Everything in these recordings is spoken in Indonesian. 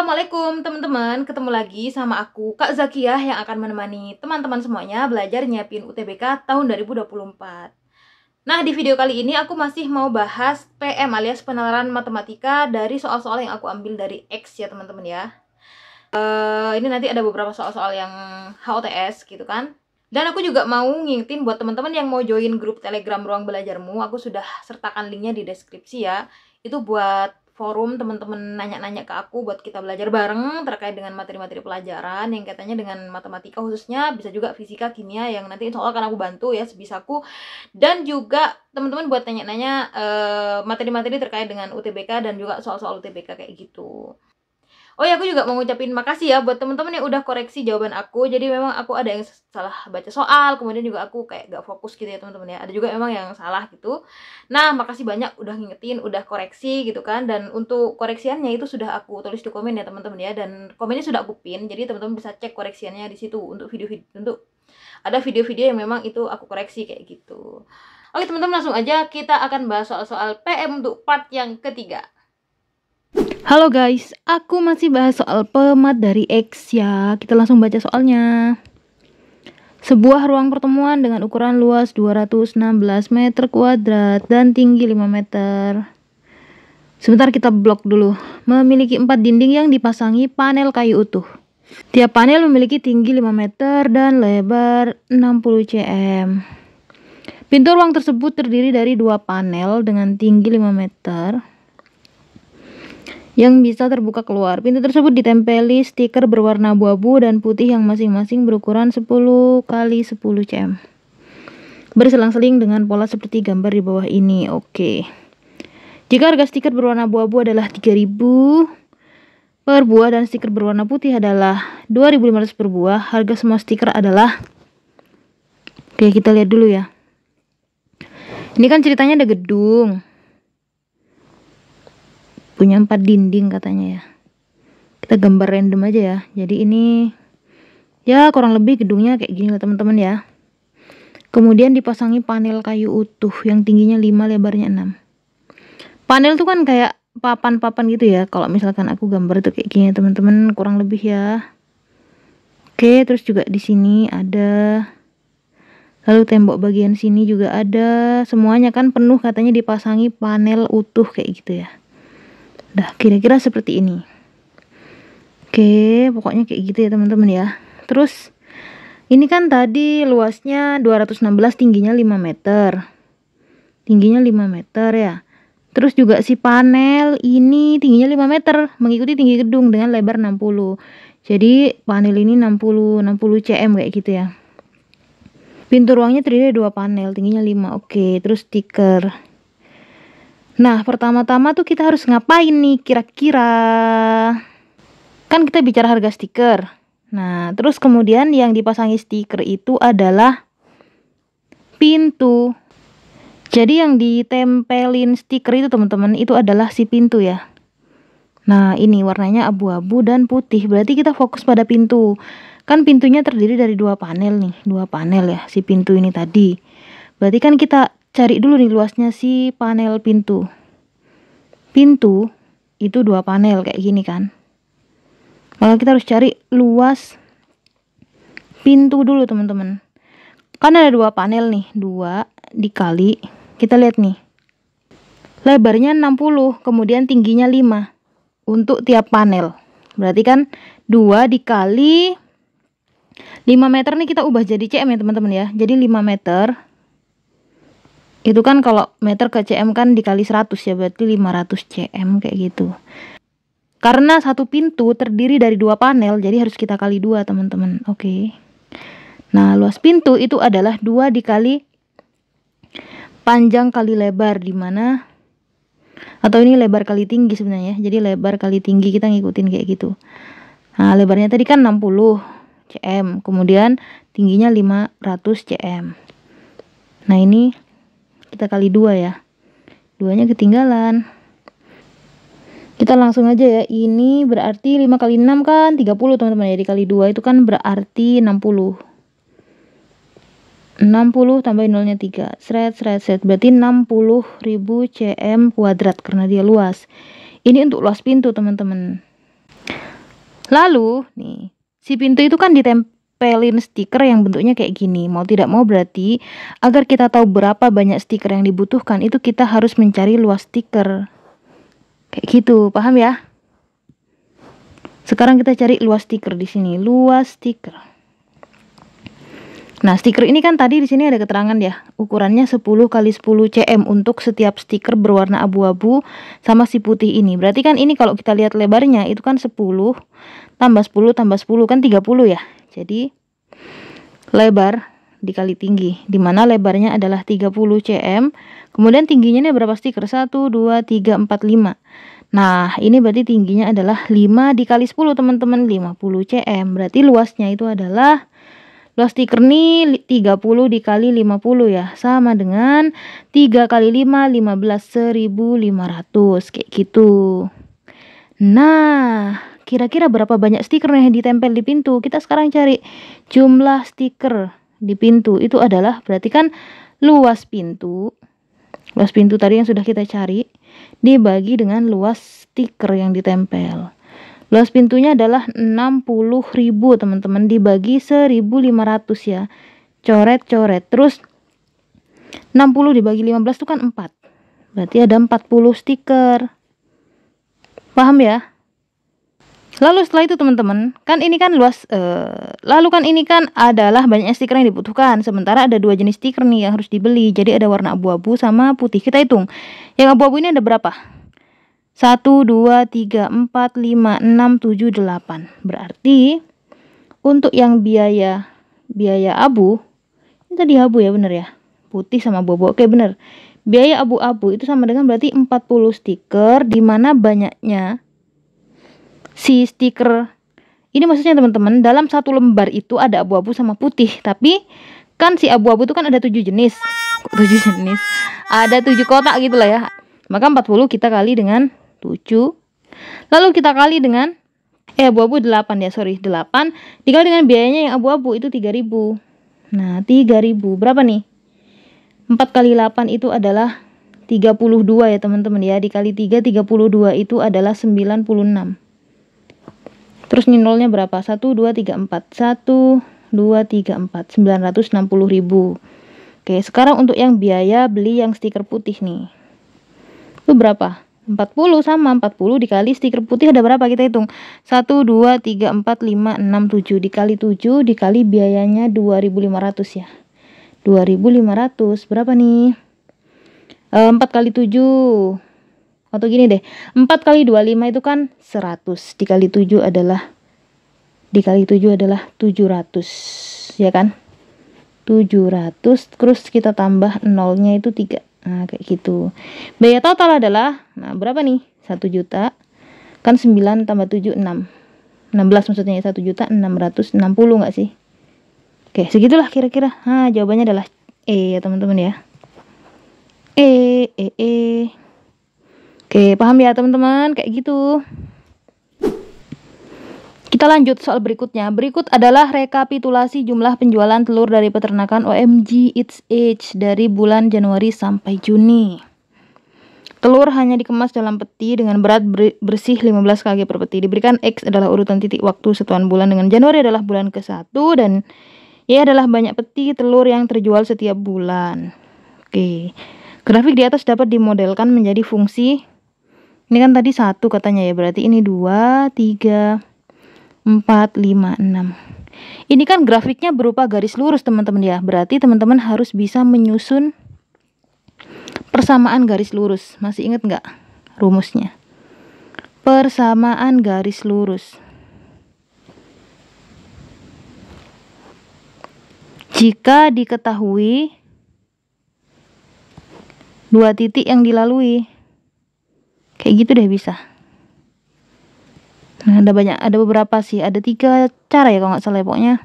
Assalamualaikum teman-teman, ketemu lagi sama aku Kak Zakiah yang akan menemani teman-teman semuanya belajar nyiapin UTBK tahun 2024. Nah, di video kali ini aku masih mau bahas PM alias penalaran matematika dari soal-soal yang aku ambil dari X ya teman-teman ya. Ini nanti ada beberapa soal-soal yang HOTS gitu kan. Dan aku juga mau ngingetin buat teman-teman yang mau join grup Telegram Ruang Belajarmu, aku sudah sertakan linknya di deskripsi ya. Itu buat forum teman-teman nanya-nanya ke aku buat kita belajar bareng terkait dengan materi-materi pelajaran yang katanya dengan matematika khususnya, bisa juga fisika, kimia yang nanti insya Allah akan aku bantu ya sebisaku. Dan juga teman-teman buat nanya-nanya materi-materi terkait dengan UTBK dan juga soal-soal UTBK kayak gitu. Oh ya, aku juga mau ngucapin makasih ya buat teman-teman yang udah koreksi jawaban aku. Jadi memang aku ada yang salah baca soal, kemudian juga aku kayak gak fokus gitu ya teman-teman ya. Ada juga memang yang salah gitu. Nah, makasih banyak udah ngingetin, udah koreksi gitu kan. Dan untuk koreksiannya itu sudah aku tulis di komen ya teman-teman ya. Dan komennya sudah aku pin, jadi teman-teman bisa cek koreksiannya di situ untuk video-video, untuk ada video-video yang memang itu aku koreksi kayak gitu. Oke teman-teman, langsung aja kita akan bahas soal-soal PM untuk part yang ketiga. Halo guys, aku masih bahas soal pemat dari X ya. Kita langsung baca soalnya. Sebuah ruang pertemuan dengan ukuran luas 216 meter kuadrat dan tinggi 5 meter. Sebentar kita blok dulu. Memiliki 4 dinding yang dipasangi panel kayu utuh. Tiap panel memiliki tinggi 5 meter dan lebar 60 cm. Pintu ruang tersebut terdiri dari 2 panel dengan tinggi 5 meter. Yang bisa terbuka keluar. Pintu tersebut ditempeli stiker berwarna abu-abu dan putih yang masing-masing berukuran 10 x 10 cm. Berselang-seling dengan pola seperti gambar di bawah ini. Oke. Jika harga stiker berwarna abu-abu adalah 3.000 per buah dan stiker berwarna putih adalah 2.500 per buah, harga semua stiker adalah... Oke, kita lihat dulu ya. Ini kan ceritanya ada gedung. Punya 4 dinding katanya ya. Kita gambar random aja ya. Jadi ini ya kurang lebih gedungnya kayak gini lah teman-teman ya. Kemudian dipasangi panel kayu utuh yang tingginya 5, lebarnya 6. Panel tuh kan kayak papan-papan gitu ya. Kalau misalkan aku gambar tuh kayak gini teman-teman, kurang lebih ya. Oke, terus juga di sini ada. Lalu tembok bagian sini juga ada. Semuanya kan penuh katanya dipasangi panel utuh kayak gitu ya. Dah, kira-kira seperti ini. Oke, pokoknya kayak gitu ya teman-teman ya. Terus ini kan tadi luasnya 216, tingginya 5 meter. Tingginya 5 meter ya. Terus juga si panel ini tingginya 5 meter, mengikuti tinggi gedung dengan lebar 60. Jadi panel ini 60 cm kayak gitu ya. Pintu ruangnya terdiri dari 2 panel, tingginya 5. Oke, terus stiker. Nah, pertama-tama tuh kita harus ngapain nih kira-kira? Kan kita bicara harga stiker. Nah, terus kemudian yang dipasangi stiker itu adalah pintu. Jadi yang ditempelin stiker itu teman-teman, itu adalah si pintu ya. Nah, ini warnanya abu-abu dan putih. Berarti kita fokus pada pintu. Kan pintunya terdiri dari 2 panel nih. 2 panel ya, si pintu ini tadi. Berarti kan kita cari dulu nih luasnya si panel pintu. Pintu itu 2 panel kayak gini kan. Maka kita harus cari luas pintu dulu teman-teman. Kan ada 2 panel nih, 2 dikali. Kita lihat nih. Lebarnya 60, kemudian tingginya 5 untuk tiap panel. Berarti kan 2 dikali 5 meter nih kita ubah jadi cm ya teman-teman ya. Jadi 5 meter itu kan kalau meter ke cm kan dikali 100 ya, berarti 500 cm kayak gitu. Karena satu pintu terdiri dari 2 panel, jadi harus kita kali 2 teman-teman. Oke. Nah, luas pintu itu adalah 2 dikali panjang kali lebar, dimana atau ini lebar kali tinggi sebenarnya. Jadi lebar kali tinggi kita ngikutin kayak gitu. Nah, lebarnya tadi kan 60 cm, kemudian tingginya 500 cm. Nah, ini kita kali 2 ya. 2-nya ketinggalan. Kita langsung aja ya. Ini berarti 5 kali 6 kan 30 teman-teman ya. Dikali 2 itu kan berarti 60. 60 tambahin nolnya 3. Sret. Berarti 60.000 cm kuadrat karena dia luas. Ini untuk luas pintu teman-teman. Lalu nih, si pintu itu kan ditempelin stiker yang bentuknya kayak gini. Mau tidak mau berarti agar kita tahu berapa banyak stiker yang dibutuhkan, itu kita harus mencari luas stiker. Kayak gitu, paham ya? Sekarang kita cari luas stiker di sini, luas stiker. Nah, stiker ini kan tadi di sini ada keterangan ya, ukurannya 10 x 10 cm untuk setiap stiker berwarna abu-abu sama si putih ini. Berarti kan ini kalau kita lihat lebarnya itu kan 10 tambah 10 tambah 10 kan 30 ya. Jadi lebar dikali tinggi, dimana lebarnya adalah 30 cm. Kemudian tingginya ini berapa stiker? 1, 2, 3, 4, 5. Nah, ini berarti tingginya adalah 5 dikali 10 teman-teman, 50 cm. Berarti luasnya itu adalah, luas stiker nih 30 dikali 50 ya, sama dengan 3 kali 5, 15, 1500 kayak gitu. Nah, kira-kira berapa banyak stiker yang ditempel di pintu? Kita sekarang cari jumlah stiker di pintu. Itu adalah berarti kan luas pintu. Luas pintu tadi yang sudah kita cari dibagi dengan luas stiker yang ditempel. Luas pintunya adalah 60.000 teman-teman, dibagi 1.500 ya. Coret-coret. Terus 60 dibagi 15 itu kan 4. Berarti ada 40 stiker. Paham ya? Lalu setelah itu teman-teman, kan ini kan luas, lalu kan ini kan adalah banyak stiker yang dibutuhkan. Sementara ada 2 jenis stiker nih yang harus dibeli. Jadi ada warna abu-abu sama putih. Kita hitung. Yang abu-abu ini ada berapa? 1, 2, 3, 4, 5, 6, 7, 8. Berarti untuk yang biaya abu, ini tadi abu ya, bener ya? Putih sama abu-abu. Oke, bener. Biaya abu-abu itu sama dengan berarti 40 stiker, dimana banyaknya si stiker ini, maksudnya teman-teman, dalam satu lembar itu ada abu-abu sama putih. Tapi kan si abu-abu itu kan ada 7 jenis. 7 jenis. Ada 7 kotak gitu lah ya. Maka 40 kita kali dengan 7. Lalu kita kali dengan abu-abu 8 ya, sorry, 8 dikali dengan biayanya yang abu-abu itu 3.000. Nah, 3.000 berapa nih? 4 kali 8 itu adalah 32 ya teman-teman ya. Dikali 3, 32 itu adalah 96. Terus nih nolnya berapa? 1, 2, 3, 4. 1, 2, 3, 4. 960.000. Oke, sekarang untuk yang biaya beli yang stiker putih nih. Itu berapa? 40 sama 40 dikali stiker putih ada berapa? Kita hitung. 1, 2, 3, 4, 5, 6, 7. Dikali 7 dikali biayanya 2.500 ya. 2.500 berapa nih? 4 kali 7. Atau gini deh, 4 kali 25 itu kan 100. Dikali 7 adalah 700 ya kan? 700, terus kita tambah nolnya itu 3. Nah, kayak gitu. Biaya total adalah, nah berapa nih? 1 juta. Kan 9 tambah 7, 6. 16 maksudnya, 1.660.000 nggak sih? Oke, segitulah kira-kira. Nah, jawabannya adalah E ya teman-teman ya. E. Oke, paham ya teman-teman? Kayak gitu. Kita lanjut soal berikutnya. Berikut adalah rekapitulasi jumlah penjualan telur dari peternakan OMG It's Age dari bulan Januari sampai Juni. Telur hanya dikemas dalam peti dengan berat bersih 15 kg per peti. Diberikan X adalah urutan titik waktu satuan bulan dengan Januari adalah bulan ke-1 dan Y adalah banyak peti telur yang terjual setiap bulan. Oke. Grafik di atas dapat dimodelkan menjadi fungsi. Ini kan tadi 1 katanya ya, berarti ini 2, 3, 4, 5, 6. Ini kan grafiknya berupa garis lurus teman-teman ya. Berarti teman-teman harus bisa menyusun persamaan garis lurus. Masih ingat nggak rumusnya? Persamaan garis lurus. Jika diketahui 2 titik yang dilalui. Kayak gitu deh bisa. Nah, ada beberapa sih, ada 3 cara ya kalau nggak salah ya, pokoknya.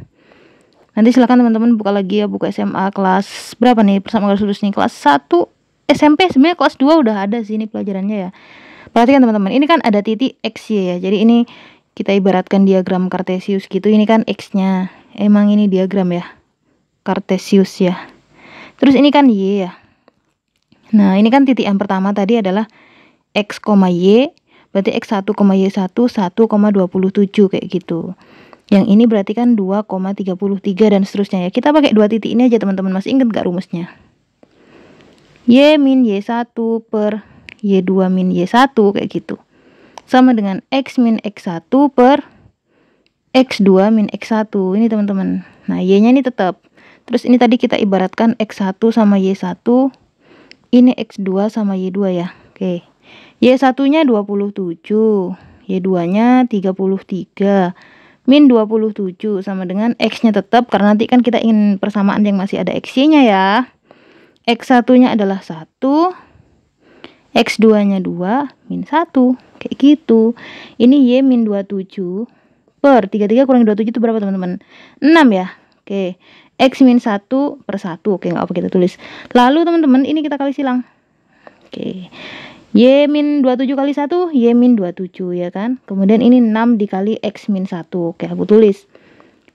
Nanti silakan teman-teman buka lagi ya, buka SMA kelas berapa nih persamaan garis lurus nih, kelas 1 SMP. Sebenarnya kelas 2 udah ada sih ini pelajarannya ya. Perhatikan teman-teman, ini kan ada titik XY ya. Jadi ini kita ibaratkan diagram Kartesius gitu. Ini kan X-nya. Emang ini diagram ya Kartesius ya. Terus ini kan Y ya. Nah, ini kan titik yang pertama tadi adalah X, Y. Berarti X1, Y1 1,27 kayak gitu. Yang ini berarti kan 2,33 dan seterusnya ya. Kita pakai 2 titik ini aja teman-teman. Masih ingat gak rumusnya? Y min Y1 per Y2 min Y1 kayak gitu. Sama dengan X min X1 per X2 min X1. Ini teman-teman. Nah, Y-nya ini tetap. Terus ini tadi kita ibaratkan X1 sama Y1. Ini X2 sama Y2 ya. Oke. Y1-nya 27. Y2-nya 33. Min 27 sama dengan X-nya tetap. Karena nanti kan kita ingin persamaan yang masih ada X-nya ya. X1-nya adalah 1. X2-nya 2. Min 1. Kayak gitu. Ini Y min 27. Per 33 kurang 27 itu berapa teman-teman? 6 ya. Oke. X min 1 per 1. Oke, nggak apa kita tulis. Lalu teman-teman ini kita kali silang. Oke. Y min 27 kali 1, Y min 27 ya kan. Kemudian ini 6 dikali X min 1. Oke, aku tulis.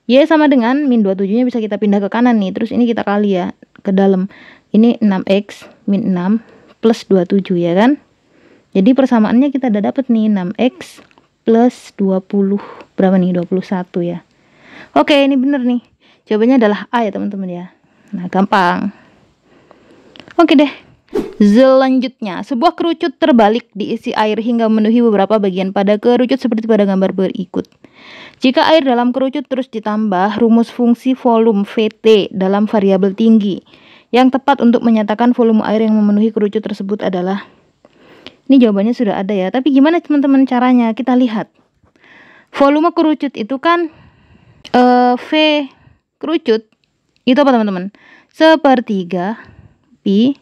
Y sama dengan min 27 nya bisa kita pindah ke kanan nih. Terus ini kita kali ya ke dalam. Ini 6X min 6 plus 27 ya kan. Jadi persamaannya kita udah dapet nih 6X plus 20. Berapa nih? 21 ya. Oke, ini bener nih. Jawabannya adalah A ya teman-teman ya. Nah, gampang. Oke deh. Selanjutnya, sebuah kerucut terbalik diisi air hingga memenuhi beberapa bagian pada kerucut seperti pada gambar berikut. Jika air dalam kerucut terus ditambah, rumus fungsi volume VT dalam variabel tinggi yang tepat untuk menyatakan volume air yang memenuhi kerucut tersebut adalah. Ini jawabannya sudah ada ya. Tapi gimana teman-teman caranya? Kita lihat. Volume kerucut itu kan V kerucut itu apa teman-teman? Sepertiga pi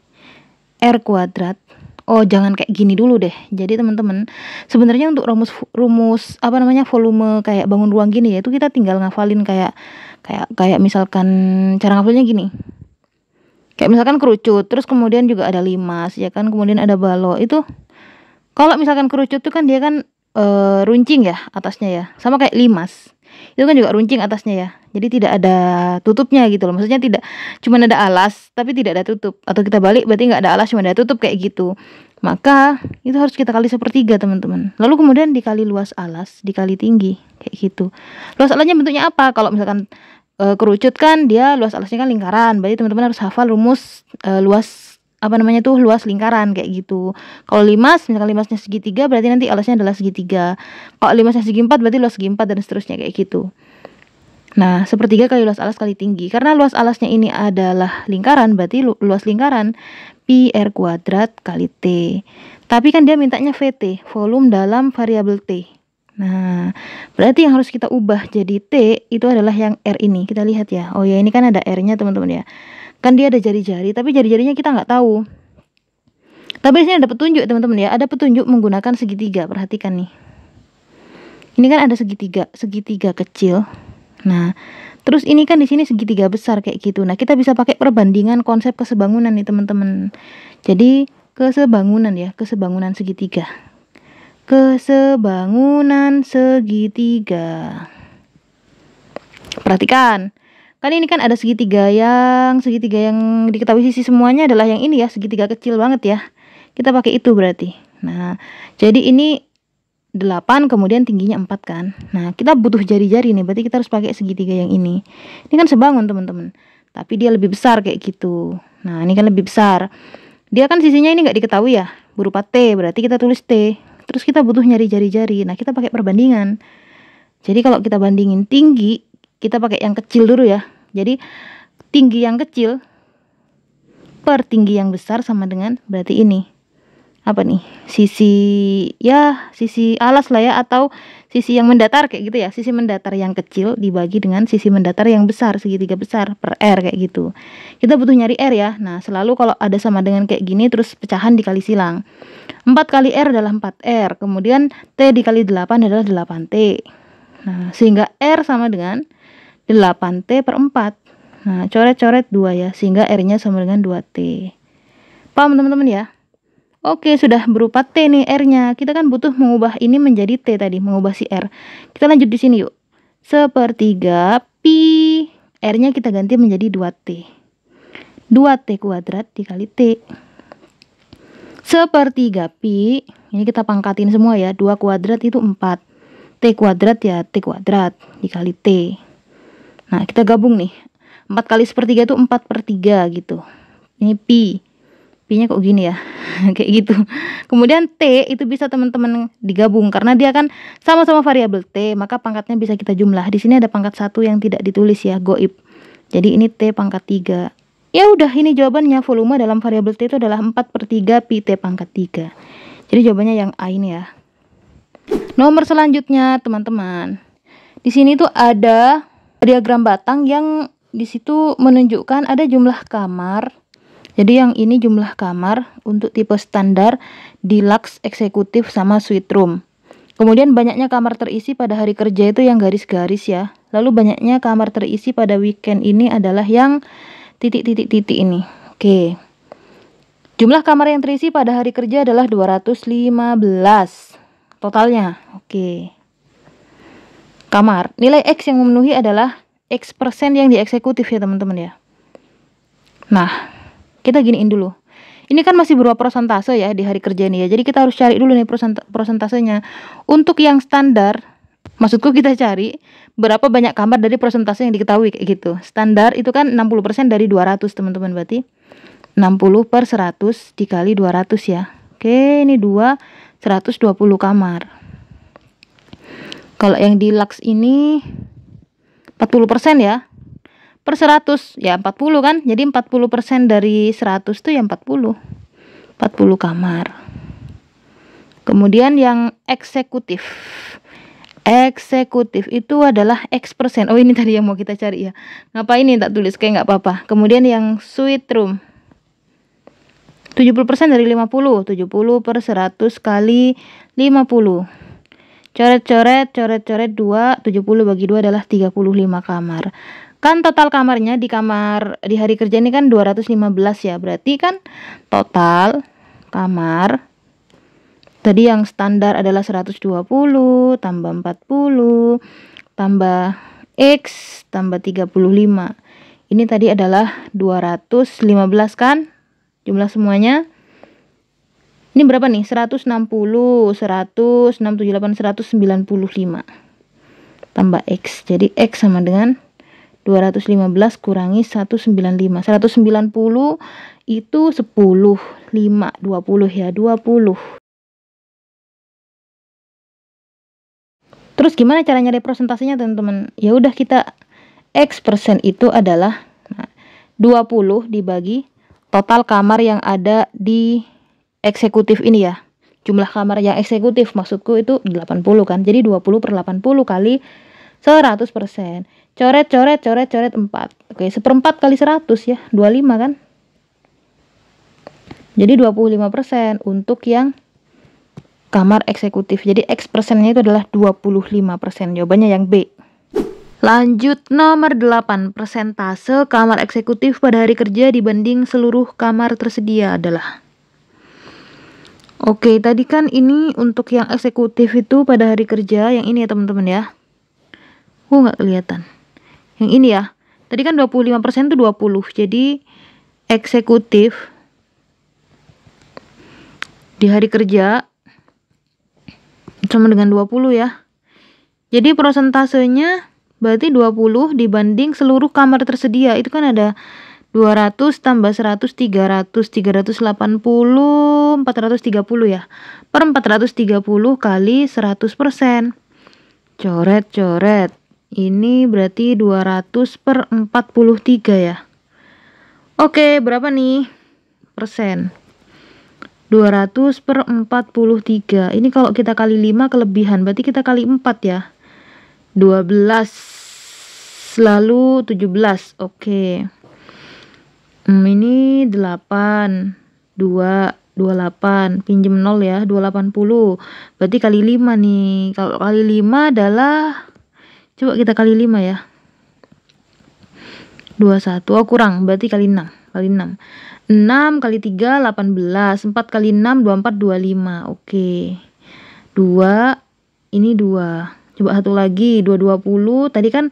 R kuadrat. Oh, jangan kayak gini dulu deh. Jadi teman-teman, sebenarnya untuk rumus apa namanya volume kayak bangun ruang gini ya, itu kita tinggal ngafalin kayak misalkan cara ngafalnya gini. Kayak misalkan kerucut, terus kemudian juga ada limas ya kan, kemudian ada balok. Itu kalau misalkan kerucut itu kan dia kan runcing ya atasnya ya. Sama kayak limas. Itu kan juga runcing atasnya ya. Jadi tidak ada tutupnya gitu loh. Maksudnya tidak cuma ada alas tapi tidak ada tutup. Atau kita balik berarti nggak ada alas cuma ada tutup kayak gitu. Maka itu harus kita kali sepertiga teman-teman. Lalu kemudian dikali luas alas dikali tinggi kayak gitu. Luas alasnya bentuknya apa? Kalau misalkan kerucut kan dia luas alasnya kan lingkaran. Berarti teman-teman harus hafal rumus luas luas lingkaran kayak gitu. Kalau limas, misalkan limasnya segitiga berarti nanti alasnya adalah segitiga. Kalau limasnya segi 4 berarti luas segi 4 dan seterusnya kayak gitu. Nah, sepertiga kali luas alas kali tinggi. Karena luas alasnya ini adalah lingkaran, berarti luas lingkaran pi R kuadrat kali T. Tapi kan dia mintanya VT, volume dalam variabel T. Nah, berarti yang harus kita ubah jadi T itu adalah yang R ini. Kita lihat ya. Oh ya, ini kan ada R-nya teman-teman ya. Kan dia ada jari-jari, tapi jari-jarinya kita nggak tahu. Tapi di sini ada petunjuk teman-teman ya, ada petunjuk menggunakan segitiga. Perhatikan nih. Ini kan ada segitiga kecil. Nah, terus ini kan di sini segitiga besar kayak gitu. Nah, kita bisa pakai perbandingan konsep kesebangunan nih teman-teman. Jadi kesebangunan ya, kesebangunan segitiga. Kesebangunan segitiga. Perhatikan. Kan ini kan ada segitiga yang diketahui sisi semuanya adalah yang ini ya, segitiga kecil banget ya. Kita pakai itu berarti. Nah, jadi ini 8 kemudian tingginya 4 kan. Nah, kita butuh jari-jari nih, berarti kita harus pakai segitiga yang ini. Ini kan sebangun teman-teman. Tapi dia lebih besar kayak gitu. Nah, ini kan lebih besar. Dia kan sisinya ini nggak diketahui ya, berupa T, berarti kita tulis T. Terus kita butuh nyari jari-jari. Nah, kita pakai perbandingan. Jadi kalau kita bandingin tinggi, kita pakai yang kecil dulu ya. Jadi tinggi yang kecil per tinggi yang besar sama dengan berarti ini. Apa nih? Sisi alas lah ya, atau sisi yang mendatar kayak gitu ya. Sisi mendatar yang kecil dibagi dengan sisi mendatar yang besar, segitiga besar per R kayak gitu. Kita butuh nyari R ya. Nah, selalu kalau ada sama dengan kayak gini terus pecahan dikali silang. 4 kali R adalah 4R. Kemudian T dikali 8 adalah 8T. Nah, sehingga R sama dengan 8T per 4. Nah, coret-coret 2 ya, sehingga R-nya sama dengan 2T. Paham teman-teman ya? Oke, sudah berupa T nih R-nya. Kita kan butuh mengubah ini menjadi T tadi, mengubah si R. Kita lanjut di sini yuk. Sepertiga pi R-nya kita ganti menjadi 2T. 2T kuadrat dikali T. sepertiga pi. Ini kita pangkatin semua ya. 2 kuadrat itu 4. T kuadrat ya T kuadrat dikali T. Nah, kita gabung nih. 4 kali sepertiga itu 4/3 gitu. Ini pi. Pi-nya kok gini ya. Kayak gitu. Kemudian T itu bisa teman-teman digabung karena dia kan sama-sama variabel T, maka pangkatnya bisa kita jumlah. Di sini ada pangkat 1 yang tidak ditulis ya, goib. Jadi ini T pangkat 3. Ya udah, ini jawabannya. Volume dalam variabel T itu adalah 4/3 pi T pangkat 3. Jadi jawabannya yang A ini ya. Nomor selanjutnya teman-teman. Di sini tuh ada diagram batang yang di situ menunjukkan ada jumlah kamar. Jadi yang ini jumlah kamar untuk tipe standar, deluxe, eksekutif, sama suite room. Kemudian banyaknya kamar terisi pada hari kerja itu yang garis-garis ya. Lalu banyaknya kamar terisi pada weekend ini adalah yang titik-titik-titik ini. Oke. Jumlah kamar yang terisi pada hari kerja adalah 215 totalnya. Oke. Kamar. Nilai X yang memenuhi adalah X persen yang dieksekutif ya teman-teman ya. Nah, kita giniin dulu. Ini kan masih berupa persentase ya di hari kerja ini ya. Jadi kita harus cari dulu nih persentasenya. Untuk yang standar, maksudku kita cari berapa banyak kamar dari persentase yang diketahui kayak gitu. Standar itu kan 60% dari 200 teman-teman, berarti 60/100 dikali 200 ya. Oke, ini 120 kamar. Kalau yang deluxe ini 40% ya. Per 100 ya 40 kan. Jadi 40% dari 100 itu ya 40 kamar. Kemudian yang eksekutif. Eksekutif itu adalah X persen. Oh, ini tadi yang mau kita cari ya. Ngapain ini tak tulis, kayak nggak apa-apa. Kemudian yang suite room 70% dari 50. 70/100 kali 50. Coret-coret 2. 70 bagi 2 adalah 35 kamar. Kan total kamarnya di hari kerja ini kan 215 ya. Berarti kan total kamar tadi yang standar adalah 120 tambah 40 tambah X tambah 35. Ini tadi adalah 215 kan jumlah semuanya. Ini berapa nih? 160, 100, 678, 195 tambah X. Jadi X sama dengan 215 kurangi 195. 190 itu 10, 5, 20 ya, 20. Terus gimana cara nyari persentasenya teman-teman? Ya udah, kita X persen itu adalah 20 dibagi total kamar yang ada di eksekutif ini ya. Jumlah kamar yang eksekutif maksudku itu 80 kan. Jadi 20/80 kali 100%. Coret 4. Oke, 1/4 kali 100 ya, 25 kan. Jadi 25% untuk yang kamar eksekutif. Jadi X persennya itu adalah 25%. Jawabannya yang B. Lanjut nomor 8. Persentase kamar eksekutif pada hari kerja dibanding seluruh kamar tersedia adalah. Oke, tadi kan ini untuk yang eksekutif itu pada hari kerja. Yang ini ya teman-teman ya. Nggak kelihatan. Yang ini ya. Tadi kan 25% itu 20. Jadi eksekutif di hari kerja sama dengan 20 ya. Jadi persentasenya berarti 20 dibanding seluruh kamar tersedia. Itu kan ada 200 tambah 100, 300, 380, 430 ya. Per 430 kali 100%. Coret. Ini berarti 200/43 ya. Oke, berapa nih persen? 200/43. Ini kalau kita kali 5 kelebihan, berarti kita kali 4 ya. 12 lalu 17. Oke. Ini 8 28 pinjem 0 ya, 280. Berarti kali 5 nih. Kalau kali 5 adalah, coba kita kali 5 ya. 21. Oh, kurang. Berarti kali 6. 6 kali 3 18. 4 kali 6 24 25. Oke. 2 ini 2. Coba satu lagi 220. Tadi kan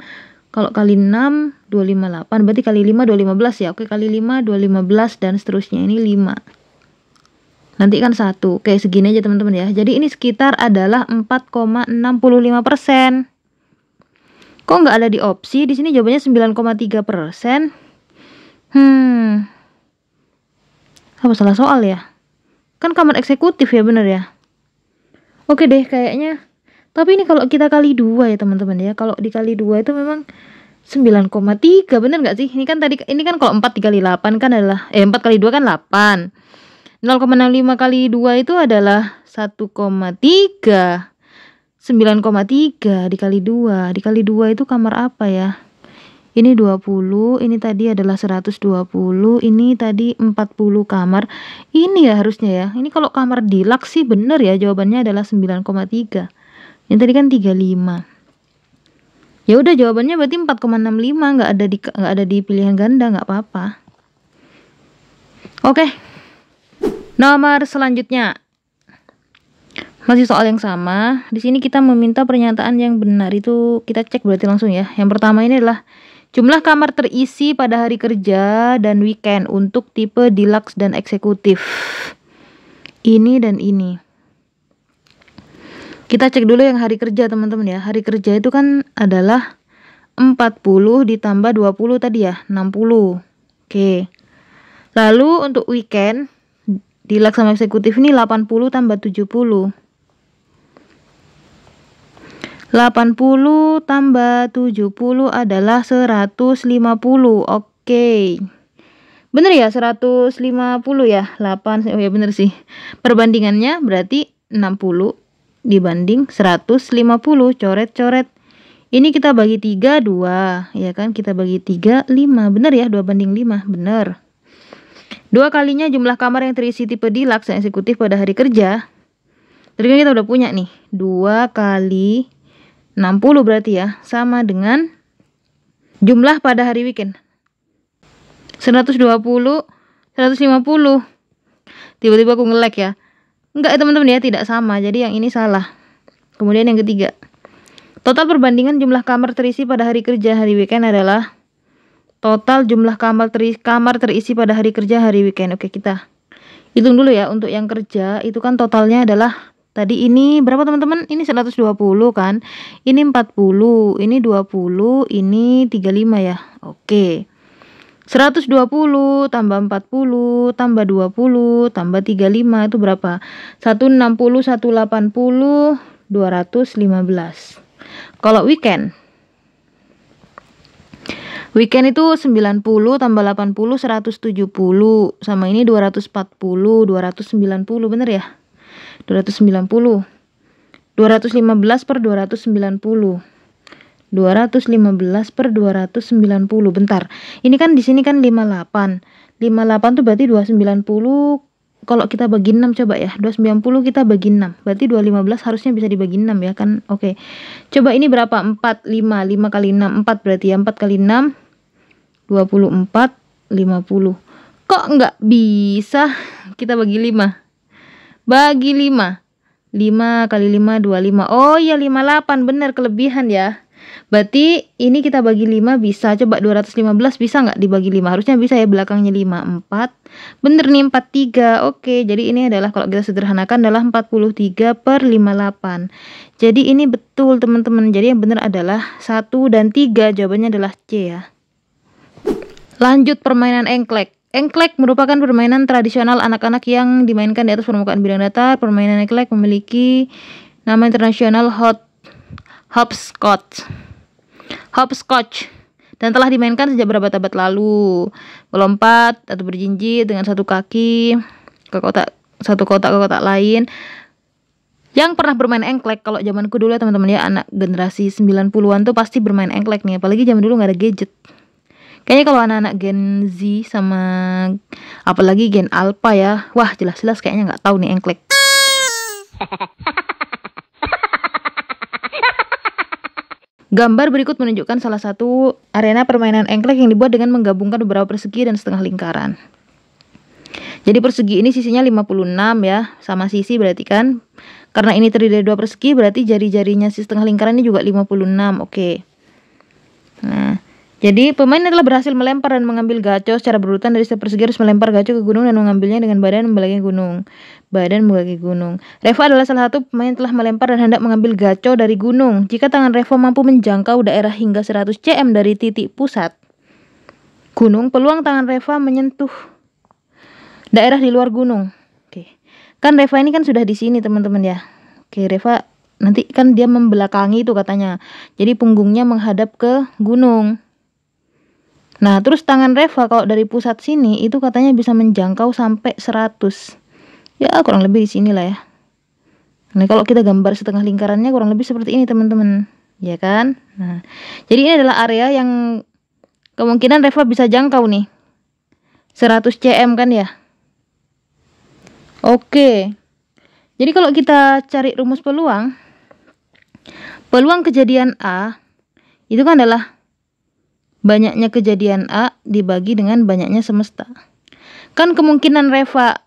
kalau kali 6 258. Berarti kali 5 215 ya. Oke, kali 5 215 dan seterusnya. Ini 5. Nanti kan 1. Oke, segini aja teman-teman ya. Jadi ini sekitar adalah 4,65%. Kok nggak ada di opsi? Di sini jawabannya 9,3%. Apa salah soal ya? Kan kamar eksekutif ya, bener ya? Oke deh, kayaknya. Tapi ini kalau kita kali 2 ya teman-teman ya. Kalau dikali 2 itu memang 9,3, bener nggak sih? Ini kan tadi, ini kan kalau 4 dikali 8 kan adalah 4 kali 2 kan 8. 0,65 kali 2 itu adalah 1,3. 9,3 dikali 2. Dikali 2 itu kamar apa ya? Ini 20, ini tadi adalah 120, ini tadi 40 kamar. Ini ya harusnya ya. Ini kalau kamar deluxe sih bener ya, jawabannya adalah 9,3. Yang tadi kan 35. Ya udah, jawabannya berarti 4,65, nggak ada di pilihan ganda, nggak apa-apa. Oke. Nomor selanjutnya. Masih soal yang sama. Di sini kita meminta pernyataan yang benar, itu kita cek berarti langsung ya. Yang pertama ini adalah jumlah kamar terisi pada hari kerja dan weekend untuk tipe deluxe dan eksekutif. Ini dan ini. Kita cek dulu yang hari kerja teman-teman ya. Hari kerja itu kan adalah 40 ditambah 20 tadi ya, 60. Oke. Lalu untuk weekend deluxe sama eksekutif ini 80 tambah 70. 80 tambah 70 adalah 150. Oke. Bener ya, 150 ya. 8. Oh ya bener sih. Perbandingannya berarti 60 dibanding 150. Coret-coret. Ini kita bagi 3, 2. Ya kan, kita bagi 3, 5. Bener ya, 2 banding 5. Bener. 2 kalinya jumlah kamar yang terisi tipe deluxe dan eksekutif pada hari kerja. Tadi kan kita udah punya nih. 2 kali 60 berarti ya. Sama dengan jumlah pada hari weekend. 120, 150. Tiba-tiba aku nge-lag ya. Enggak ya teman-teman ya, tidak sama. Jadi yang ini salah. Kemudian yang ketiga. Total perbandingan jumlah kamar terisi pada hari kerja hari weekend adalah total jumlah kamar terisi pada hari kerja hari weekend. Oke, kita hitung dulu ya. Untuk yang kerja itu kan totalnya adalah tadi ini berapa teman-teman? Ini 120 kan. Ini 40, ini 20, ini 35 ya. Oke. 120 tambah 40 tambah 20 tambah 35 itu berapa? 160, 180, 215. Kalau weekend itu 90 tambah 80 170, sama ini 240, 290, bener ya? 290. 215 per 290. 215 per 290. Bentar. Ini kan di sini kan 58. 58 tuh berarti 290. Kalau kita bagi 6 coba ya. 290 kita bagi 6. Berarti 215 harusnya bisa dibagi 6 ya kan. Oke. Coba ini berapa? 4, 5. 5 kali 6 4 berarti ya. 4 kali 6 24, 50. Kok nggak bisa kita bagi 5? Bagi 5. 5 kali 5 25. Oh iya 58, bener, kelebihan ya. Berarti ini kita bagi 5 bisa. Coba 215 bisa nggak dibagi 5? Harusnya bisa ya, belakangnya 5, 4. Bener nih, 43. Oke, jadi ini adalah kalau kita sederhanakan adalah 43 per 58. Jadi ini betul teman-teman. Jadi yang benar adalah 1 dan 3. Jawabannya adalah C ya. Lanjut permainan engklek. Engklek merupakan permainan tradisional anak-anak yang dimainkan di atas permukaan bidang datar. Permainan engklek memiliki nama internasional hopscotch. Dan telah dimainkan sejak berabad-abad lalu. Melompat atau berjinjit dengan satu kaki ke satu kotak ke kotak lain. Yang pernah bermain engklek, kalau zamanku dulu ya teman-teman ya, anak generasi 90-an tuh pasti bermain engklek nih. Apalagi zaman dulu nggak ada gadget. Kayaknya kalau anak-anak Gen Z sama apalagi Gen Alpha ya, wah jelas-jelas kayaknya nggak tahu nih engklek. Gambar berikut menunjukkan salah satu arena permainan engklek yang dibuat dengan menggabungkan beberapa persegi dan setengah lingkaran. Jadi persegi ini sisinya 56 ya, sama sisi berarti kan. Karena ini terdiri dari 2 persegi, berarti jari-jarinya si setengah lingkaran ini juga 56. Oke. Nah, Jadi pemain telah berhasil melempar dan mengambil gaco secara berurutan dari setiap persegi, harus melempar gaco ke gunung dan mengambilnya dengan badan membelakangi gunung. Badan membelakangi gunung. Reva adalah salah satu pemain yang telah melempar dan hendak mengambil gaco dari gunung. Jika tangan Reva mampu menjangkau daerah hingga 100 cm dari titik pusat gunung, peluang tangan Reva menyentuh daerah di luar gunung. Oke. Kan Reva ini kan sudah di sini, teman-teman ya. Oke, Reva nanti kan dia membelakangi itu katanya. Jadi punggungnya menghadap ke gunung. Nah, terus tangan Reva kalau dari pusat sini itu katanya bisa menjangkau sampai 100. Ya, kurang lebih di sini lah ya. Nah, kalau kita gambar setengah lingkarannya kurang lebih seperti ini, teman-teman. Ya kan? Nah, jadi ini adalah area yang kemungkinan Reva bisa jangkau nih. 100 cm kan ya? Oke. Jadi kalau kita cari rumus peluang kejadian A itu kan adalah banyaknya kejadian A dibagi dengan banyaknya semesta. Kan kemungkinan Reva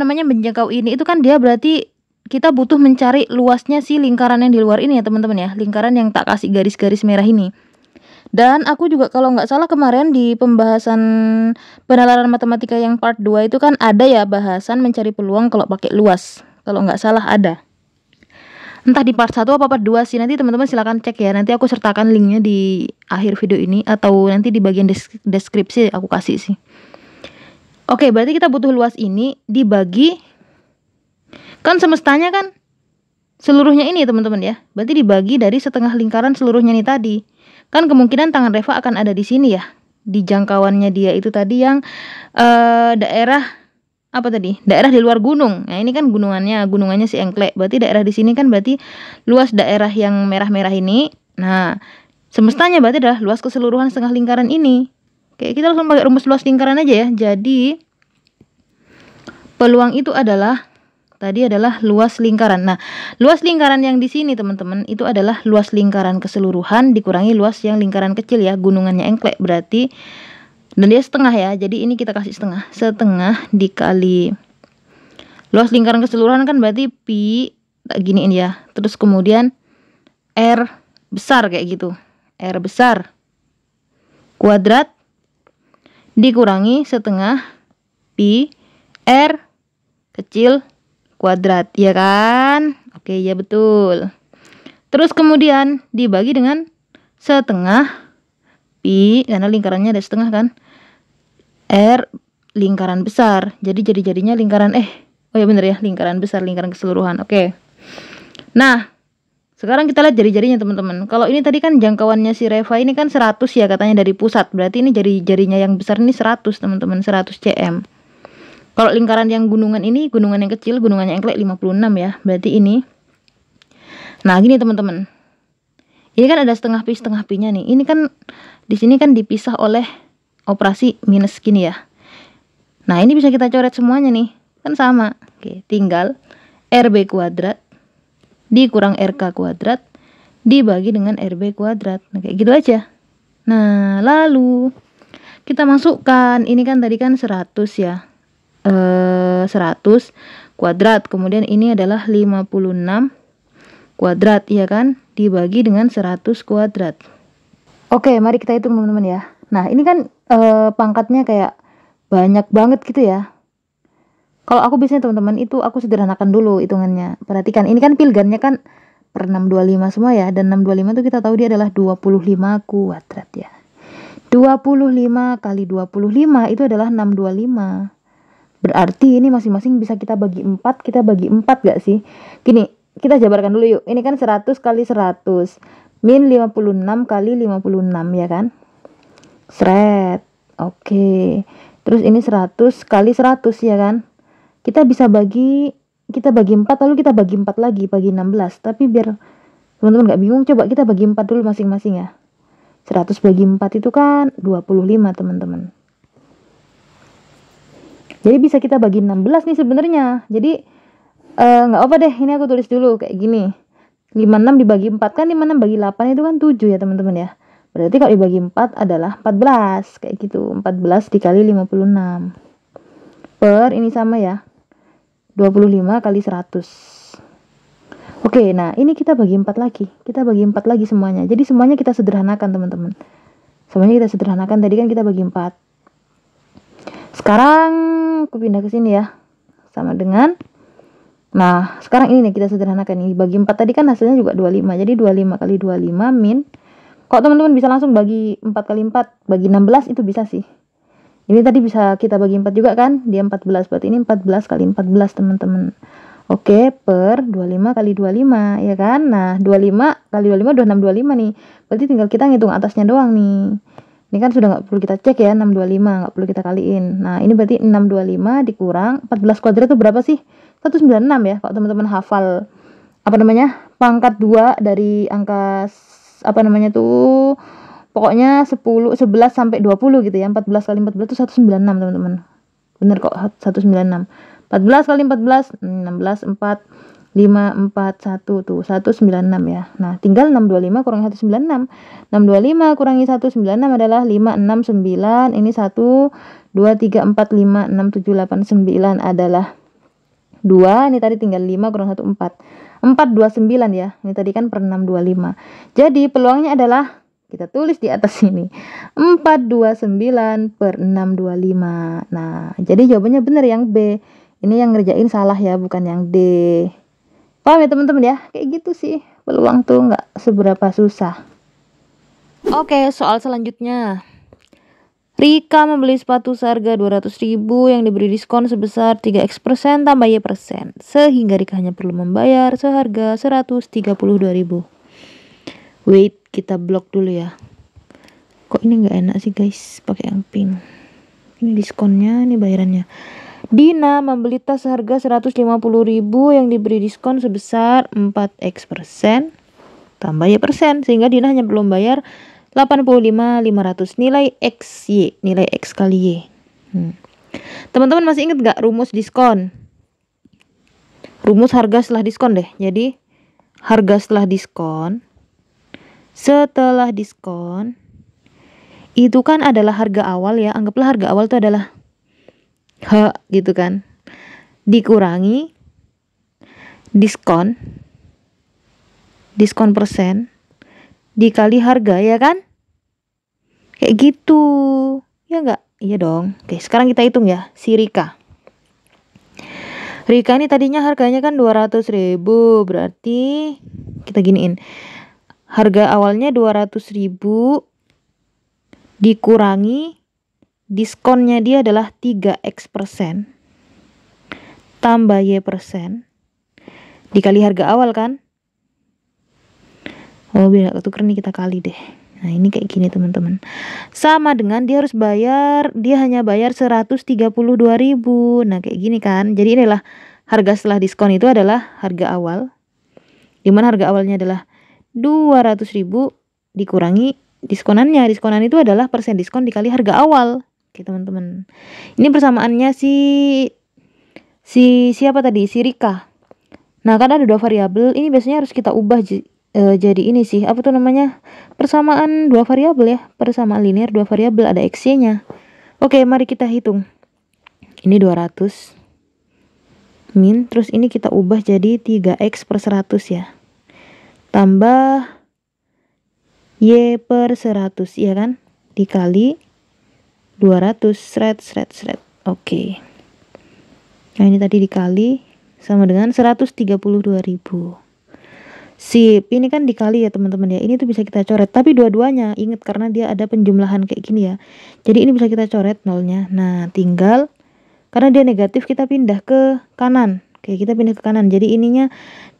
menjangkau ini itu kan dia berarti kita butuh mencari luasnya si lingkaran yang di luar ini ya, teman-teman ya. Lingkaran yang tak kasih garis-garis merah ini. Dan aku juga kalau nggak salah kemarin di pembahasan penalaran matematika yang part 2 itu kan ada ya bahasan mencari peluang kalau pakai luas. Kalau nggak salah ada. Entah di part 1 apa part 2 sih, nanti teman-teman silakan cek ya. Nanti aku sertakan linknya di akhir video ini atau nanti di bagian deskripsi aku kasih sih. Oke, berarti kita butuh luas ini dibagi, kan semestanya kan seluruhnya ini teman-teman ya. Berarti dibagi dari setengah lingkaran seluruhnya nih tadi. Kan kemungkinan tangan Reva akan ada di sini ya. Di jangkauannya dia itu tadi yang daerah apa tadi? Daerah di luar gunung. Nah, ini kan gunungannya si Engklek. Berarti daerah di sini kan berarti luas daerah yang merah-merah ini. Nah, semestanya berarti adalah luas keseluruhan setengah lingkaran ini. Oke, kita langsung pakai rumus luas lingkaran aja ya. Jadi peluang itu adalah luas lingkaran. Nah, luas lingkaran yang di sini teman-teman itu adalah luas lingkaran keseluruhan dikurangi luas yang lingkaran kecil ya, gunungannya Engklek berarti. Dan dia setengah ya, jadi ini kita kasih setengah dikali luas lingkaran keseluruhan kan berarti pi, tak giniin ya, terus kemudian R besar kayak gitu, R besar kuadrat dikurangi setengah pi R kecil kuadrat, ya kan? Oke, ya betul. Terus kemudian dibagi dengan setengah pi, karena lingkarannya ada setengah kan, R lingkaran besar. Jadinya lingkaran oh ya bener ya, lingkaran besar, lingkaran keseluruhan. Oke. Nah, sekarang kita lihat jari-jarinya teman-teman. Kalau ini tadi kan jangkauannya si Reva ini kan 100 ya katanya dari pusat. Berarti ini jari-jarinya yang besar ini 100 teman-teman, 100 cm. Kalau lingkaran yang gunungan ini, gunungan yang kecil, gunungannya Engklek 56 ya. Berarti ini. Nah, gini teman-teman. Ini kan ada setengah pi-nya nih. Ini kan di sini kan dipisah oleh operasi minus gini ya. Nah, ini bisa kita coret semuanya nih. Kan sama. Oke, tinggal RB kuadrat dikurang RK kuadrat dibagi dengan RB kuadrat. Nah, kayak gitu aja. Nah, lalu kita masukkan. Ini kan tadi kan 100 ya. 100 kuadrat. Kemudian ini adalah 56 kuadrat ya kan. Dibagi dengan 100 kuadrat. Oke, mari kita hitung teman-teman ya. Nah, ini kan pangkatnya kayak banyak banget gitu ya. Kalau aku biasanya teman-teman itu aku sederhanakan dulu hitungannya. Perhatikan, ini kan pilgannya kan per 625 semua ya. Dan 625 itu kita tahu dia adalah 25 kuadrat ya. 25 kali 25 itu adalah 625. Berarti ini masing-masing bisa kita bagi 4. Kita bagi 4 gak sih? Gini, kita jabarkan dulu yuk. Ini kan 100 kali 100. Min 56 kali 56 ya kan? Seret. Oke. Terus ini 100 kali 100 ya kan? Kita bagi 4 lalu kita bagi 4 lagi, bagi 16. Tapi biar teman-teman gak bingung, coba kita bagi 4 dulu masing-masing ya. 100 bagi 4 itu kan 25 teman-teman. Jadi bisa kita bagi 16 nih sebenarnya. Jadi nggak apa deh, ini aku tulis dulu kayak gini. 56 dibagi 4 kan 56 bagi 8 itu kan 7 ya teman-teman ya. Berarti kalau dibagi 4 adalah 14 kayak gitu. 14 dikali 56. Per ini sama ya. 25 kali 100. Oke, nah ini kita bagi 4 lagi. Kita bagi 4 lagi semuanya. Jadi semuanya kita sederhanakan, teman-teman. Semuanya kita sederhanakan. Tadi kan kita bagi 4. Sekarang aku pindah ke sini ya. Sama dengan, nah sekarang ini nih kita sederhanakan. Ini bagi 4 tadi kan hasilnya juga 25. Jadi 25 kali 25 min. Kalau teman-teman bisa langsung bagi 4 kali 4, bagi 16 itu bisa sih. Ini tadi bisa kita bagi 4 juga kan. Dia 14, berarti ini 14 kali 14, teman-teman. Oke, per 25 kali 25, ya kan? Nah, 25 kali 25 26 25 nih. Berarti tinggal kita ngitung atasnya doang nih. Ini kan sudah nggak perlu kita cek ya, 625, nggak perlu kita kaliin. Nah, ini berarti 625 dikurang 14 kuadrat itu berapa sih? 196 ya. Kalau teman-teman hafal apa namanya? Pangkat 2 dari angka apa namanya tuh? Pokoknya 10, 11 sampai 20 gitu ya. 14 kali 14 itu 196, teman-teman. Bener kok, 196. 14 kali 14, 16, 4, 5, 4, 1 tuh, 196 ya. Nah, tinggal 625 kurangi 196. 625 kurangi 196 adalah 5, 6, 9. Ini 1, 2, 3, 4, 5, 6, 7, 8, 9 adalah 2. Ini tadi tinggal 5 kurang 1, 4. 429 ya. Ini tadi kan per 625. Jadi peluangnya adalah, kita tulis di atas sini, 429 per 625. Nah, jadi jawabannya benar yang B. Ini yang ngerjain salah ya, bukan yang D. Paham ya teman-teman ya? Kayak gitu sih. Peluang tuh nggak seberapa susah. Oke, soal selanjutnya. Rika membeli sepatu seharga 200.000 yang diberi diskon sebesar 3x% tambah Y%. Sehingga Rika hanya perlu membayar seharga 132.000. Wait, kita blok dulu ya. Kok ini nggak enak sih guys, pakai yang pink. Ini diskonnya, ini bayarannya. Dina membeli tas seharga 150.000 yang diberi diskon sebesar 4x% tambah Y%, sehingga Dina hanya perlu membayar 85.500. Nilai X Y, nilai X kali Y. Teman-teman masih ingat gak rumus diskon? Rumus harga setelah diskon deh. Jadi harga setelah diskon itu kan adalah harga awal ya. Anggaplah harga awal itu adalah H gitu kan, dikurangi diskon persen dikali harga, ya kan? Kayak gitu ya enggak? Iya dong. Oke, sekarang kita hitung ya si Rika ini tadinya harganya kan 200.000, berarti kita giniin, harga awalnya 200.000 dikurangi diskonnya dia adalah 3x% tambah Y% dikali harga awal kan. Oh, biar gak ketuker nih, kita kali deh. Nah, ini kayak gini teman-teman. Sama dengan dia hanya bayar 132.000. Nah, kayak gini kan. Jadi inilah harga setelah diskon itu adalah harga awal. Dimana harga awalnya adalah 200.000 dikurangi diskonannya. Diskonan itu adalah persen diskon dikali harga awal. Oke teman-teman, ini persamaannya siapa tadi? Si Rika. Nah, karena ada 2 variabel, ini biasanya harus kita ubah jadi ini sih, apa tuh namanya, persamaan 2 variabel ya, persamaan linear 2 variabel, ada X-nya. Oke, mari kita hitung. Ini 200 min, terus ini kita ubah jadi 3x per 100 ya, tambah Y per 100 ya kan, dikali 200 sret. Oke. Nah, ini tadi dikali sama dengan 132.000. Sip, ini kan dikali ya teman-teman ya. Ini tuh bisa kita coret, tapi dua-duanya ingat karena dia ada penjumlahan kayak gini ya. Jadi ini bisa kita coret nolnya. Nah, tinggal karena dia negatif kita pindah ke kanan. Oke, kita pindah ke kanan. Jadi ininya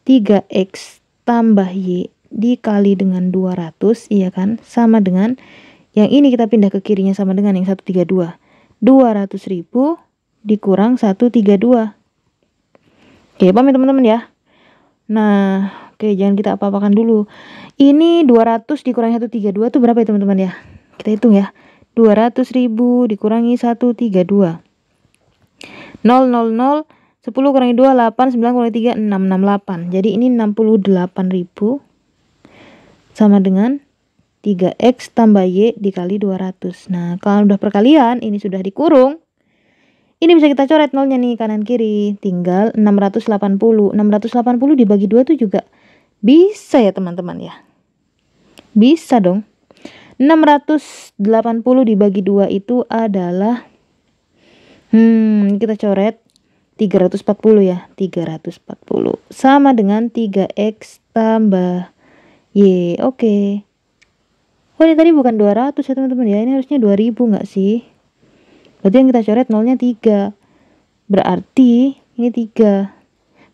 3x tambah Y dikali dengan 200, iya kan? Sama dengan yang ini kita pindah ke kirinya, sama dengan yang 132. 200.000 dikurang 132. Oke, paham ya teman-teman ya? Nah, oke, jangan kita apa-apakan dulu. Ini 200 dikurangi 132 itu berapa ya teman-teman ya? Kita hitung ya. 200.000 dikurangi 132. 0, 10 kurangi 2, 8, 9 kurangi 3, 6, 68. Jadi ini 68.000 sama dengan 3x tambah Y dikali 200. Nah, kalau udah perkalian, ini sudah dikurung. Ini bisa kita coret nolnya nih kanan kiri. Tinggal 680. 680 dibagi 2 tuh juga bisa ya teman-teman ya. Bisa dong. 680 dibagi 2 itu adalah kita coret 340 ya. 340 sama dengan 3x tambah y. Oke. Oh, ini tadi bukan 200 ya teman-teman ya. Ini harusnya 2000 nggak sih? Berarti yang kita coret nolnya 3. Berarti ini 3.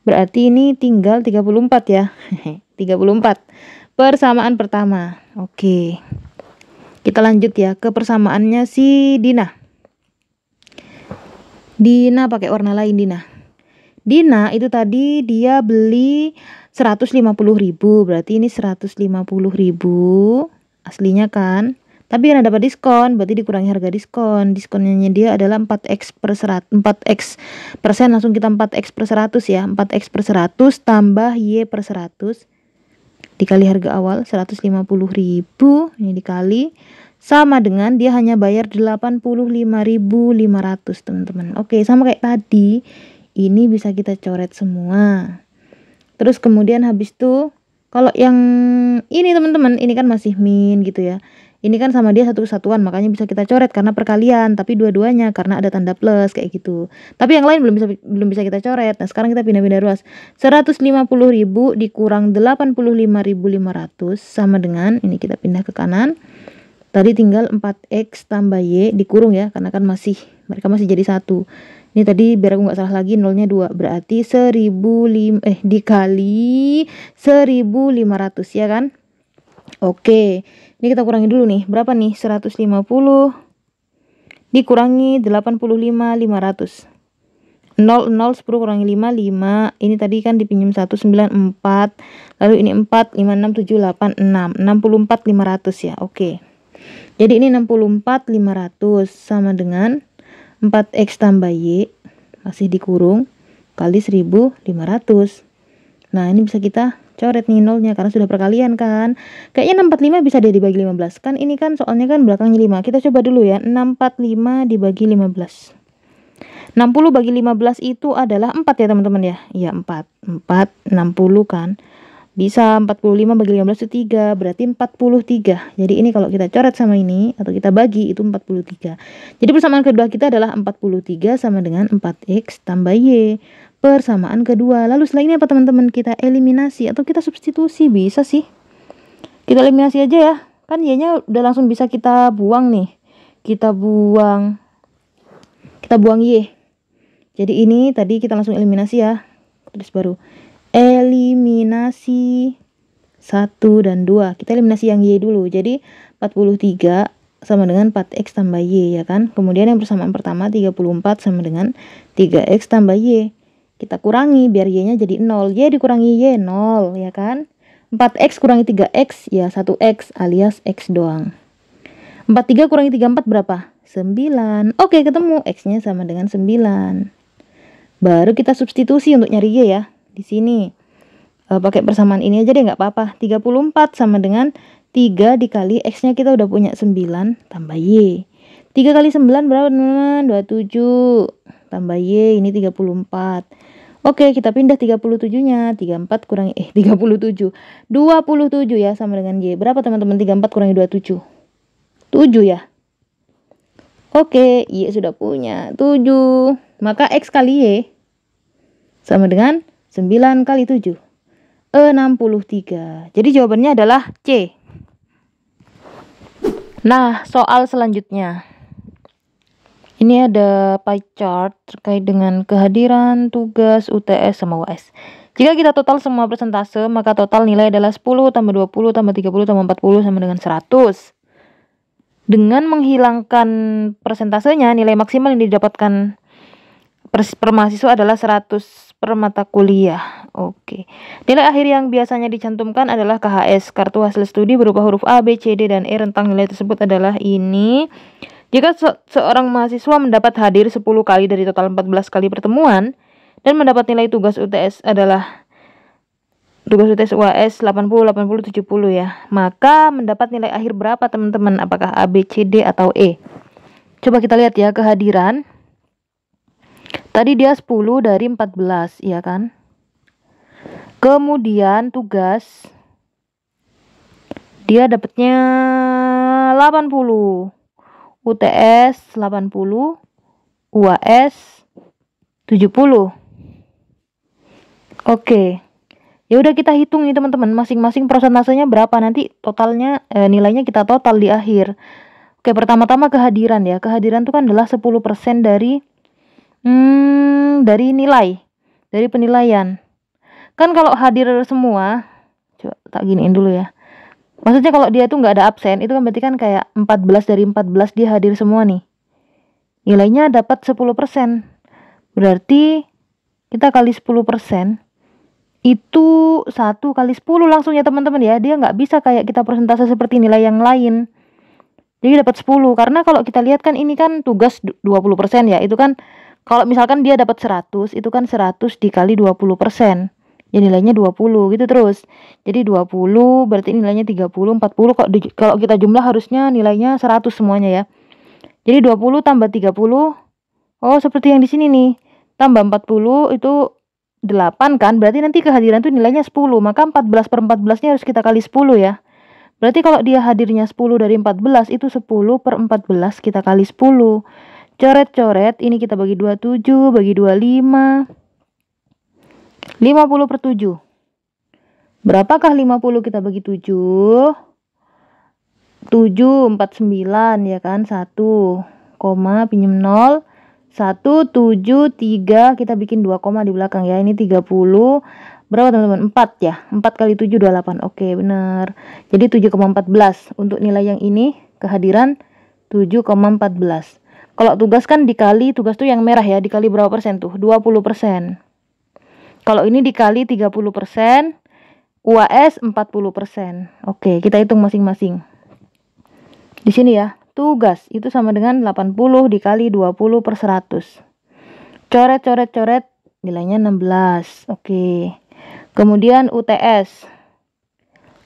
Berarti ini tinggal 34 ya. 34. Persamaan pertama. Oke. Kita lanjut ya ke persamaannya si Dina. Dina pakai warna lain Dina. Dina itu tadi dia beli 150.000. Berarti ini 150.000 aslinya kan. Tapi karena dapat diskon, berarti dikurangi harga diskon. Diskonnya dia adalah 4x per 100, 4x persen, langsung kita 4x per 100 ya. 4x per 100 tambah y per 100 dikali harga awal 150.000, ini dikali sama dengan dia hanya bayar 85.500 teman-teman. Oke, sama kayak tadi. Ini bisa kita coret semua. Terus kemudian habis itu kalau yang ini teman-teman, ini kan masih min gitu ya. Ini kan sama dia satu kesatuan, makanya bisa kita coret karena perkalian, tapi dua-duanya karena ada tanda plus kayak gitu. Tapi yang lain belum bisa kita coret. Nah, sekarang kita pindah-pindah ruas. 150.000 dikurang 85.500 sama dengan ini, kita pindah ke kanan. Tadi tinggal 4x tambah y dikurung ya, karena kan mereka masih jadi satu. Ini tadi biar aku nggak salah lagi nolnya 2, berarti 1005 dikali 1500 ya kan. Oke, ini kita kurangi dulu nih, berapa nih? 150 dikurangi 85.500. 0 10 kurangi 5 5. Ini tadi kan dipinjam 194. Lalu ini 4 5 6 7 8 6 64.500 ya. Oke. Jadi ini 64.500 sama dengan 4x tambah y masih dikurung kali 1.500. Nah, ini bisa kita coret nih nolnya karena sudah perkalian kan. Kayaknya 645 bisa dia dibagi 15. Kan ini kan soalnya kan belakangnya 5. Kita coba dulu ya. 645 dibagi 15. 60 bagi 15 itu adalah 4 ya teman-teman ya. Iya 4. 4 60 kan. Bisa 45 bagi 15 itu 3. Berarti 43. Jadi ini kalau kita coret sama ini atau kita bagi itu 43. Jadi persamaan kedua kita adalah 43 sama dengan 4x tambah y. Persamaan kedua. Lalu setelah ini apa teman-teman? Kita eliminasi atau kita substitusi, bisa sih. Kita eliminasi aja ya. Kan y-nya udah langsung bisa kita buang nih. Kita buang y. Jadi ini tadi kita langsung eliminasi ya. Terus baru eliminasi 1 dan 2. Kita eliminasi yang y dulu. Jadi 43 sama dengan 4x tambah y ya kan. Kemudian yang persamaan pertama 34 sama dengan 3x tambah y. Kita kurangi biar y-nya jadi 0. Y dikurangi y 0 ya kan. 4x kurangi 3x ya 1x alias x doang. 43 kurangi 34 berapa? 9. Oke, ketemu x-nya sama dengan 9. Baru kita substitusi untuk nyari y ya. Di sini pakai persamaan ini aja deh, nggak apa-apa. 34 sama dengan 3 dikali x-nya kita udah punya 9 tambah y. 3 kali 9 berapa teman-teman? 27 tambah y ini 34. Oke, kita pindah 37-nya. 34 kurangi 37. 27 ya sama dengan y. Berapa teman-teman? 34 kurangi 27. 7 ya. Oke, y sudah punya 7. Maka x kali y sama dengan 9 kali 7. 63. Jadi jawabannya adalah C. Nah, soal selanjutnya. Ini ada pie chart terkait dengan kehadiran tugas UTS sama UAS. Jika kita total semua persentase, maka total nilai adalah 10 tambah 20 tambah 30 tambah 40 sama dengan 100. Dengan menghilangkan persentasenya, nilai maksimal yang didapatkan per mahasiswa adalah 100 per mata kuliah. Oke. Nilai akhir yang biasanya dicantumkan adalah KHS, kartu hasil studi berupa huruf A, B, C, D, dan E. Rentang nilai tersebut adalah ini. Jika seorang mahasiswa mendapat hadir 10 kali dari total 14 kali pertemuan dan mendapat nilai tugas UTS adalah tugas UTS UAS 80, 80, 70 ya. Maka mendapat nilai akhir berapa teman-teman? Apakah A, B, C, D, atau E? Coba kita lihat ya kehadiran. Tadi dia 10 dari 14, iya kan? Kemudian tugas dia dapatnya 80. UTS 80, UAS 70. Oke. Ya udah kita hitung nih teman-teman, masing-masing prosentasenya berapa, nanti totalnya nilainya kita total di akhir. Oke, pertama-tama kehadiran ya. Kehadiran itu kan adalah 10% dari nilai, dari penilaian. Kan kalau hadir semua, coba tak giniin dulu ya. Maksudnya kalau dia tuh nggak ada absen, itu kan berarti kan kayak 14 dari 14 dia hadir semua nih. Nilainya dapat 10%. Berarti kita kali 10%. Itu 1 kali 10 langsung ya teman-teman ya. Dia nggak bisa kayak kita persentase seperti nilai yang lain. Jadi dapat 10. Karena kalau kita lihat kan ini kan tugas 20% ya. Itu kan kalau misalkan dia dapat 100, itu kan 100 dikali 20%. Ya nilainya 20 gitu terus. Jadi 20 berarti nilainya 30, 40. Kalau kita jumlah harusnya nilainya 100 semuanya ya. Jadi 20 tambah 30. Oh, seperti yang di sini nih. Tambah 40 itu 8 kan, berarti nanti kehadiran tuh nilainya 10, maka 14 per 14 nya harus kita kali 10 ya. Berarti kalau dia hadirnya 10 dari 14, itu 10 per 14 kita kali 10. Coret-coret, ini kita bagi 27, bagi 25. 50 per 7. Berapakah 50 kita bagi 7? 7, 49 ya kan, 1, pinjem 0. 1, 7, 3, kita bikin 2 koma di belakang ya. Ini 30. Berapa teman-teman? 4 ya. 4 kali 7, 28. Oke, benar. Jadi 7,14. Untuk nilai yang ini, kehadiran 7,14. Kalau tugas kan dikali, tugas tuh yang merah ya. Dikali berapa persen tuh? 20%. Kalau ini dikali 30%, UAS 40%. Oke, kita hitung masing-masing. Di sini ya. Tugas itu sama dengan 80 dikali 20 per 100. Coret, nilainya 16. Oke. Kemudian UTS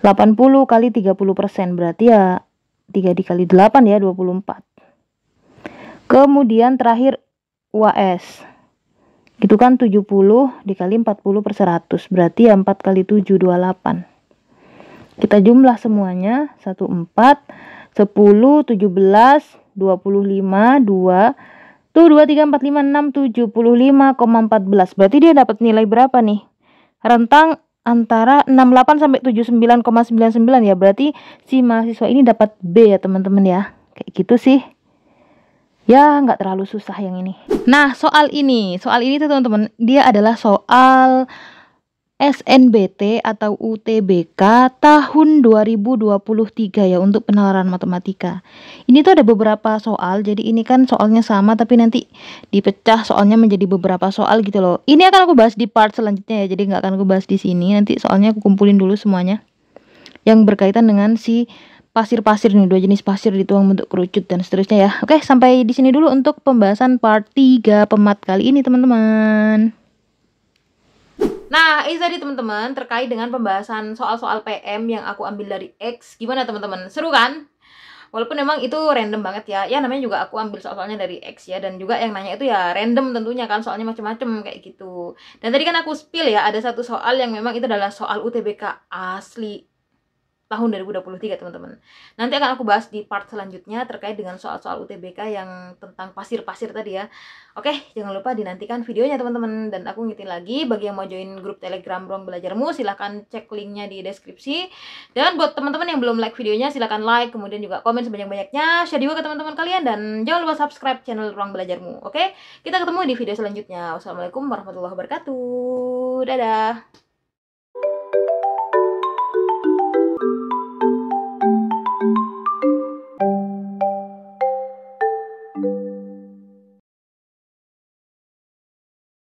80 kali 30%, berarti ya 3 dikali 8 ya, 24. Kemudian terakhir UAS. Itu kan 70 dikali 40 per 100, berarti ya 4 kali 7, 28. Kita jumlah semuanya, 14, 10, 17, 25, 2. Tuh 2, 3, 4, 5, 6, 75,14. Berarti dia dapat nilai berapa nih? Rentang antara 68 sampai 79,99 ya. Berarti si mahasiswa ini dapat B ya teman-teman ya. Kayak gitu sih. Ya nggak terlalu susah yang ini. Nah soal ini tuh teman-teman, dia adalah soal SNBT atau UTBK tahun 2023 ya, untuk penalaran matematika. Ini tuh ada beberapa soal, jadi ini kan soalnya sama tapi nanti dipecah soalnya menjadi beberapa soal gitu loh. Ini akan aku bahas di part selanjutnya ya, jadi nggak akan aku bahas di sini. Nanti soalnya aku kumpulin dulu semuanya yang berkaitan dengan si pasir-pasir nih, 2 jenis pasir dituang bentuk kerucut dan seterusnya ya. Oke, sampai di sini dulu untuk pembahasan part 3 pemat kali ini teman-teman. Nah, ini tadi teman-teman terkait dengan pembahasan soal-soal PM yang aku ambil dari X. Gimana teman-teman? Seru kan? Walaupun memang itu random banget ya. Ya namanya juga aku ambil soal-soalnya dari X ya. Dan juga yang nanya itu ya random tentunya kan. Soalnya macam-macam kayak gitu. Dan tadi kan aku spill ya, ada satu soal yang memang itu adalah soal UTBK asli tahun 2023 teman-teman. Nanti akan aku bahas di part selanjutnya terkait dengan soal-soal UTBK yang tentang pasir-pasir tadi ya. Oke, jangan lupa dinantikan videonya teman-teman. Dan aku ngingetin lagi, bagi yang mau join grup Telegram Ruang Belajarmu, silahkan cek linknya di deskripsi. Dan buat teman-teman yang belum like videonya, silahkan like, kemudian juga komen sebanyak-banyaknya, share juga ke teman-teman kalian, dan jangan lupa subscribe channel Ruang Belajarmu. Oke, kita ketemu di video selanjutnya. Wassalamualaikum warahmatullahi wabarakatuh. Dadah.